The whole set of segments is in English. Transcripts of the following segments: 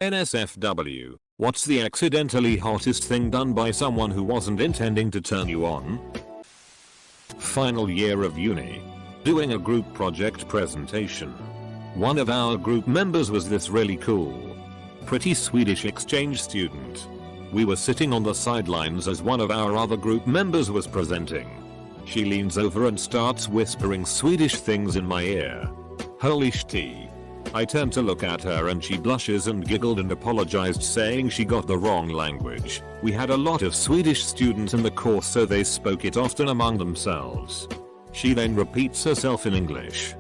NSFW, what's the accidentally hottest thing done by someone who wasn't intending to turn you on? Final year of uni. Doing a group project presentation. One of our group members was this really cool, pretty Swedish exchange student. We were sitting on the sidelines as one of our other group members was presenting. She leans over and starts whispering Swedish things in my ear. Holy shit. I turned to look at her and she blushes and giggled and apologized, saying she got the wrong language. We had a lot of Swedish students in the course, so they spoke it often among themselves. She then repeats herself in English.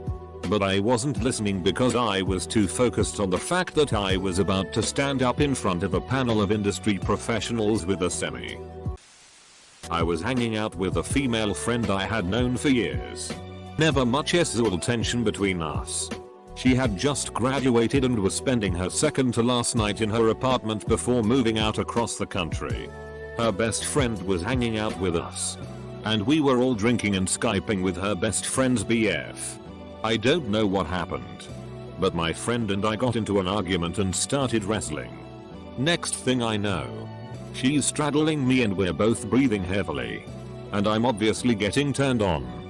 But I wasn't listening because I was too focused on the fact that I was about to stand up in front of a panel of industry professionals with a semi. I was hanging out with a female friend I had known for years. Never much sexual tension between us. She had just graduated and was spending her second to last night in her apartment before moving out across the country. Her best friend was hanging out with us. And we were all drinking and Skyping with her best friend's BF. I don't know what happened, but my friend and I got into an argument and started wrestling. Next thing I know, she's straddling me and we're both breathing heavily. And I'm obviously getting turned on.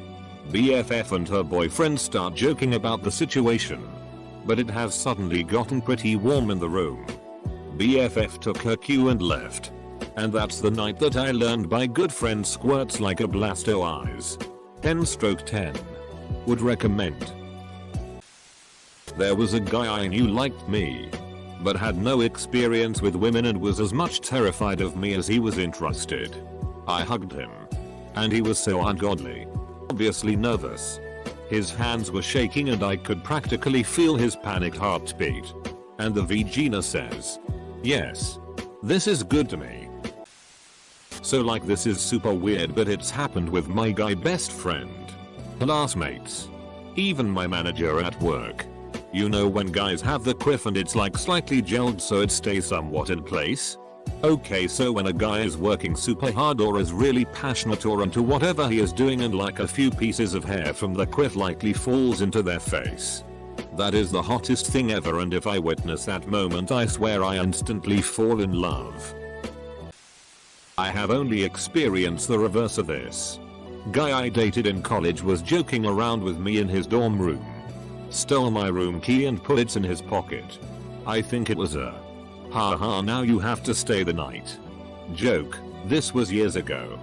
BFF and her boyfriend start joking about the situation, but it has suddenly gotten pretty warm in the room. BFF took her cue and left. And that's the night that I learned my good friend squirts like a blasto eyes. 10/10. Would recommend. There was a guy I knew liked me, but had no experience with women and was as much terrified of me as he was interested. I hugged him, and he was so ungodly, obviously nervous. His hands were shaking and I could practically feel his panicked heartbeat. And the Vagina says, yes, this is good to me. So like, this is super weird, but it's happened with my guy best friend, classmates, even my manager at work. You know when guys have the quiff and it's like slightly gelled so it stays somewhat in place? Okay, so when a guy is working super hard or is really passionate or into whatever he is doing and like a few pieces of hair from the quiff likely falls into their face. That is the hottest thing ever, and if I witness that moment I swear I instantly fall in love. I have only experienced the reverse of this. Guy I dated in college was joking around with me in his dorm room. Stole my room key and put it in his pocket. I think it was a haha now you have to stay the night joke. This was years ago.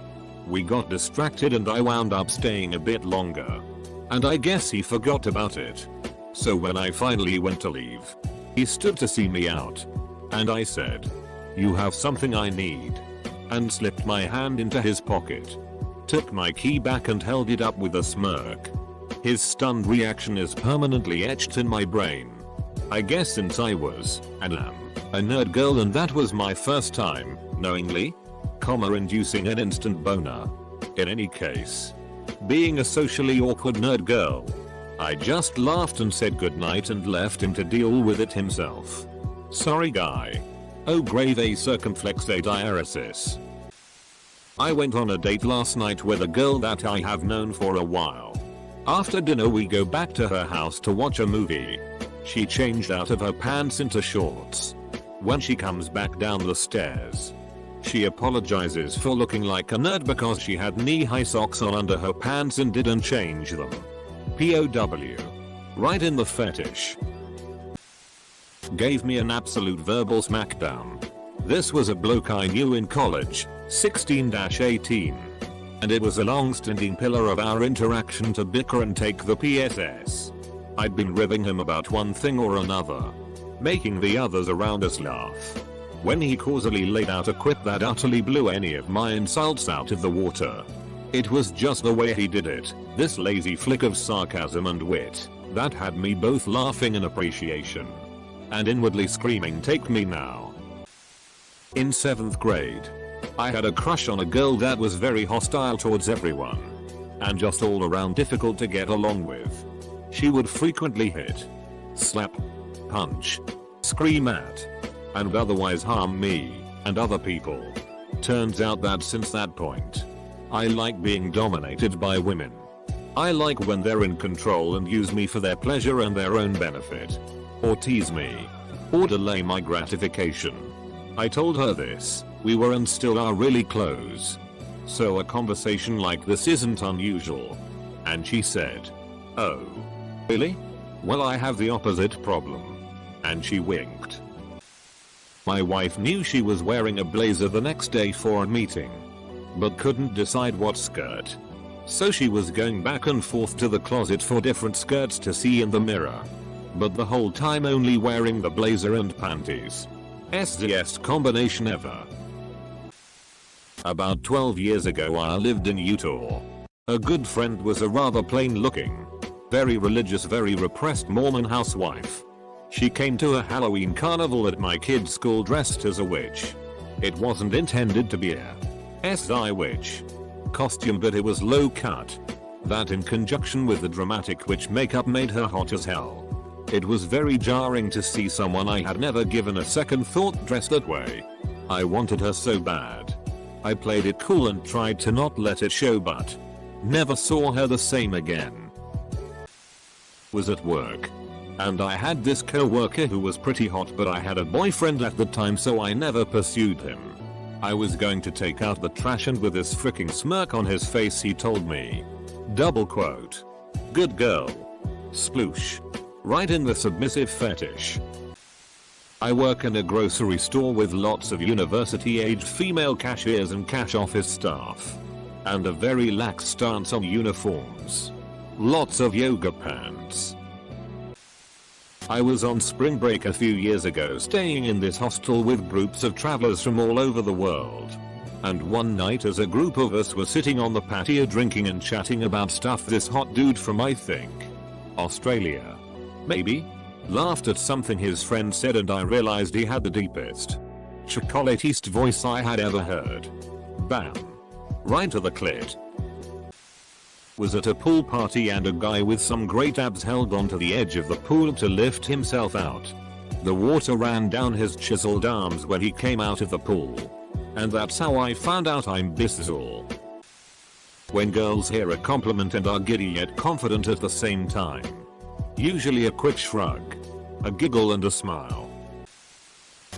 We got distracted and I wound up staying a bit longer. And I guess he forgot about it. So when I finally went to leave, he stood to see me out. And I said, "You have something I need," and slipped my hand into his pocket. Took my key back and held it up with a smirk. His stunned reaction is permanently etched in my brain. I guess since I was, and am, a nerd girl and that was my first time, knowingly, inducing an instant boner. In any case, being a socially awkward nerd girl, I just laughed and said goodnight and left him to deal with it himself. Sorry guy. Oh grave circumflex diaresis. I went on a date last night with a girl that I have known for a while. After dinner we go back to her house to watch a movie. She changed out of her pants into shorts. When she comes back down the stairs, she apologizes for looking like a nerd because she had knee-high socks on under her pants and didn't change them. POW. Right in the fetish. Gave me an absolute verbal smackdown. This was a bloke I knew in college, 16-18. And it was a long-standing pillar of our interaction to bicker and take the PSS. I'd been ribbing him about one thing or another, making the others around us laugh, when he causally laid out a quip that utterly blew any of my insults out of the water. It was just the way he did it, this lazy flick of sarcasm and wit, that had me both laughing in appreciation and inwardly screaming, "Take me now." In 7th grade, I had a crush on a girl that was very hostile towards everyone, and just all around difficult to get along with. She would frequently hit, slap, punch, scream at, and otherwise harm me and other people. Turns out that since that point, I like being dominated by women. I like when they're in control and use me for their pleasure and their own benefit. Or tease me. or delay my gratification. I told her this, we were and still are really close. So a conversation like this isn't unusual. And she said, "Oh. Really? Well, I have the opposite problem." And she winked. My wife knew she was wearing a blazer the next day for a meeting, but couldn't decide what skirt. So she was going back and forth to the closet for different skirts to see in the mirror, but the whole time only wearing the blazer and panties. SZS combination ever. About 12 years ago I lived in Utah. A good friend was a rather plain looking, very religious, very repressed Mormon housewife. She came to a Halloween carnival at my kid's school dressed as a witch. It wasn't intended to be a SI witch costume, but it was low cut. That in conjunction with the dramatic witch makeup made her hot as hell. It was very jarring to see someone I had never given a second thought dressed that way. I wanted her so bad. I played it cool and tried to not let it show, but never saw her the same again. Was at work, and I had this co-worker who was pretty hot, but I had a boyfriend at the time, so I never pursued him. I was going to take out the trash, and with this freaking smirk on his face he told me, double quote, "Good girl. Sploosh." Right in the submissive fetish. I work in a grocery store with lots of university-aged female cashiers and cash office staff, and a very lax stance on uniforms. Lots of yoga pants. I was on spring break a few years ago, staying in this hostel with groups of travelers from all over the world. And one night, as a group of us were sitting on the patio drinking and chatting about stuff, this hot dude from, I think, Australia, maybe, laughed at something his friend said, and I realized he had the deepest chocolatist voice I had ever heard. Bam. Right to the clit. Was at a pool party, and a guy with some great abs held onto the edge of the pool to lift himself out. The water ran down his chiseled arms when he came out of the pool. And that's how I found out I'm bisexual. When girls hear a compliment and are giddy yet confident at the same time. Usually a quick shrug, a giggle and a smile.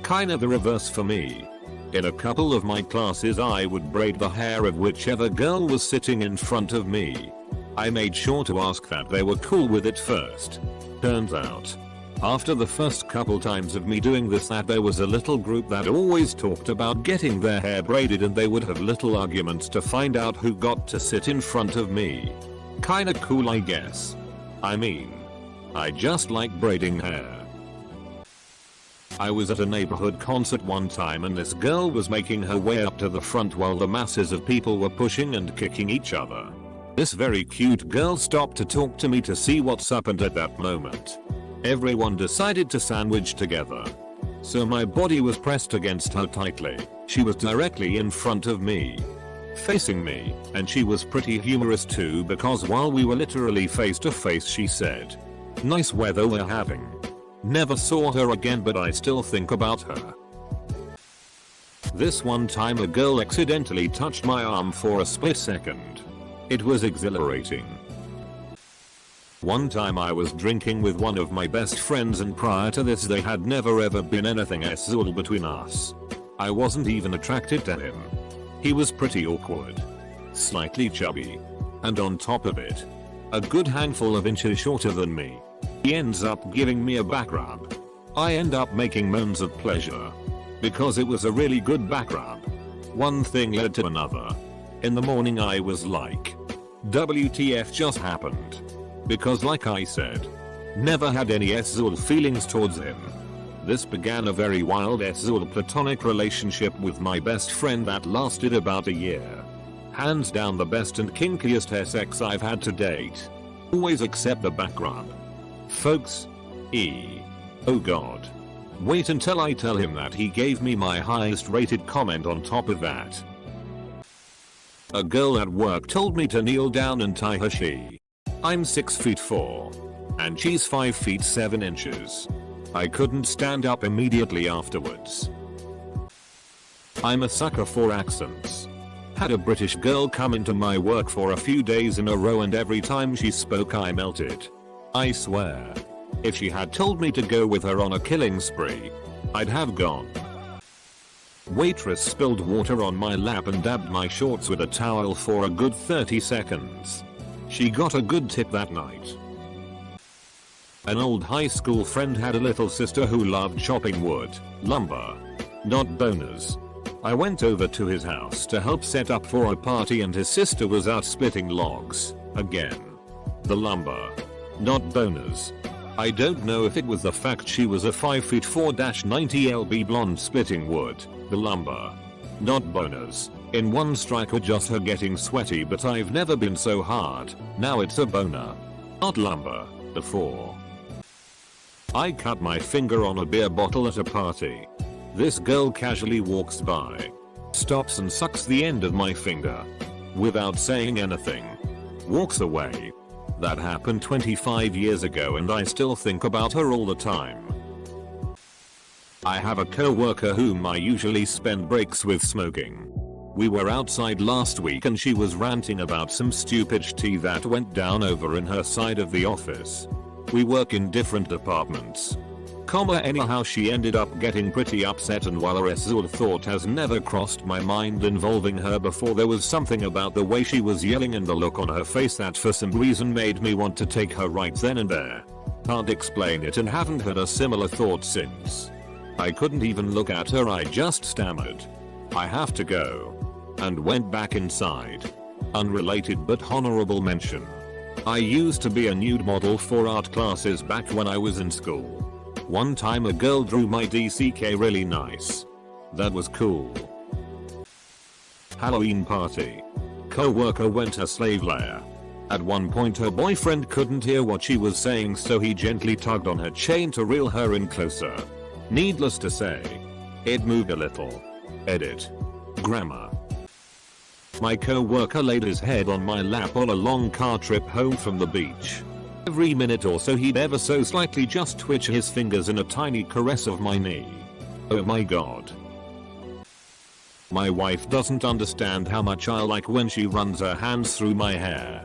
Kinda the reverse for me. In a couple of my classes I would braid the hair of whichever girl was sitting in front of me. I made sure to ask that they were cool with it first. Turns out, after the first couple times of me doing this, that there was a little group that always talked about getting their hair braided, and they would have little arguments to find out who got to sit in front of me. Kinda cool, I guess. I mean, I just like braiding hair. I was at a neighborhood concert one time, and this girl was making her way up to the front while the masses of people were pushing and kicking each other. This very cute girl stopped to talk to me to see what's up, and at that moment, everyone decided to sandwich together. So my body was pressed against her tightly. She was directly in front of me, facing me, and she was pretty humorous too, because while we were literally face to face she said, "Nice weather we're having." Never saw her again, but I still think about her. This one time a girl accidentally touched my arm for a split second. It was exhilarating. One time I was drinking with one of my best friends, and prior to this there had never ever been anything sexual between us. I wasn't even attracted to him. He was pretty awkward, slightly chubby, and on top of it, a good handful of inches shorter than me. He ends up giving me a back rub. I end up making moans of pleasure, because it was a really good back rub. One thing led to another. In the morning I was like, WTF just happened? Because like I said, never had any sexual feelings towards him. This began a very wild sexual platonic relationship with my best friend that lasted about a year. Hands down the best and kinkiest sex I've had to date. Always except the back rub. Folks. Oh god. Wait until I tell him that he gave me my highest rated comment on top of that. A girl at work told me to kneel down and tie her shoe. I'm 6'4", and she's 5'7". I couldn't stand up immediately afterwards. I'm a sucker for accents. Had a British girl come into my work for a few days in a row, and every time she spoke I melted. I swear. If she had told me to go with her on a killing spree, I'd have gone. Waitress spilled water on my lap and dabbed my shorts with a towel for a good 30 seconds. She got a good tip that night. An old high school friend had a little sister who loved chopping wood, lumber, not boners. I went over to his house to help set up for a party and his sister was out splitting logs, again. The lumber, not boners. I don't know if it was the fact she was a 5'4" 90 blonde splitting wood, the lumber, not boners, in one strike or just her getting sweaty, but I've never been so hard. Now it's a boner, not lumber, before. I cut my finger on a beer bottle at a party. This girl casually walks by, stops and sucks the end of my finger, without saying anything, walks away. That happened 25 years ago and I still think about her all the time. I have a co-worker whom I usually spend breaks with smoking. We were outside last week and she was ranting about some stupid tea that went down over in her side of the office. We work in different departments. Anyhow she ended up getting pretty upset, and while a result thought has never crossed my mind involving her before, there was something about the way she was yelling and the look on her face that for some reason made me want to take her right then and there. Can't explain it and haven't had a similar thought since. I couldn't even look at her, I just stammered, "I have to go," and went back inside. Unrelated but honorable mention. I used to be a nude model for art classes back when I was in school. One time a girl drew my DCK really nice. That was cool. Halloween party. Co-worker went to slave lair. At one point her boyfriend couldn't hear what she was saying, so he gently tugged on her chain to reel her in closer. Needless to say, it moved a little. Edit. Grammar. My co-worker laid his head on my lap on a long car trip home from the beach. Every minute or so he'd ever so slightly just twitch his fingers in a tiny caress of my knee. Oh my god. My wife doesn't understand how much I like when she runs her hands through my hair.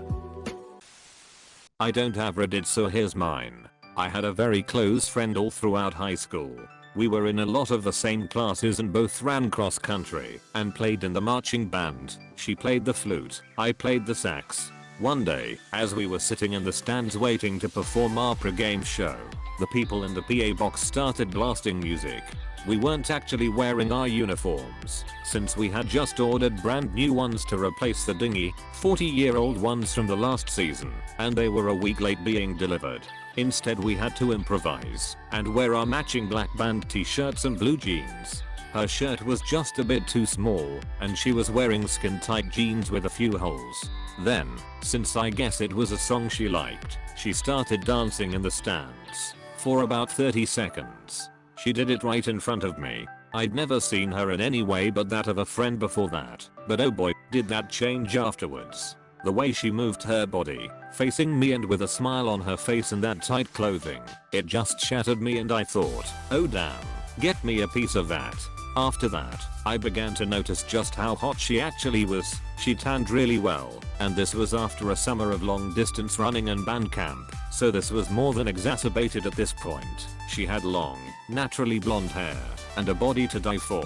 I don't have Reddit, so here's mine. I had a very close friend all throughout high school. We were in a lot of the same classes and both ran cross country and played in the marching band. She played the flute, I played the sax. One day, as we were sitting in the stands waiting to perform our pre-game show, the people in the PA box started blasting music. We weren't actually wearing our uniforms, since we had just ordered brand new ones to replace the dingy, 40-year-old ones from the last season, and they were a week late being delivered. Instead we had to improvise and wear our matching black band t-shirts and blue jeans. Her shirt was just a bit too small, and she was wearing skin-tight jeans with a few holes. Then, since I guess it was a song she liked, she started dancing in the stands for about 30 seconds. She did it right in front of me. I'd never seen her in any way but that of a friend before that, but oh boy, did that change afterwards. The way she moved her body, facing me and with a smile on her face in that tight clothing, it just shattered me, and I thought, oh damn, get me a piece of that. After that, I began to notice just how hot she actually was. She tanned really well, and this was after a summer of long distance running and band camp, so this was more than exacerbated at this point. She had long, naturally blonde hair, and a body to die for.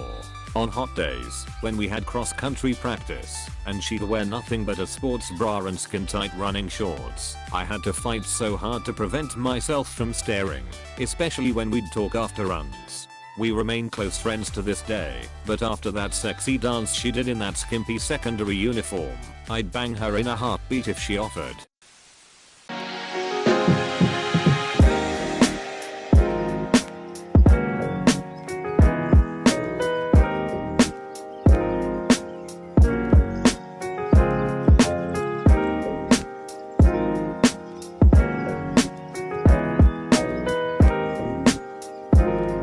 On hot days, when we had cross-country practice, and she'd wear nothing but a sports bra and skin-tight running shorts, I had to fight so hard to prevent myself from staring, especially when we'd talk after runs. We remain close friends to this day, but after that sexy dance she did in that skimpy secondary uniform, I'd bang her in a heartbeat if she offered.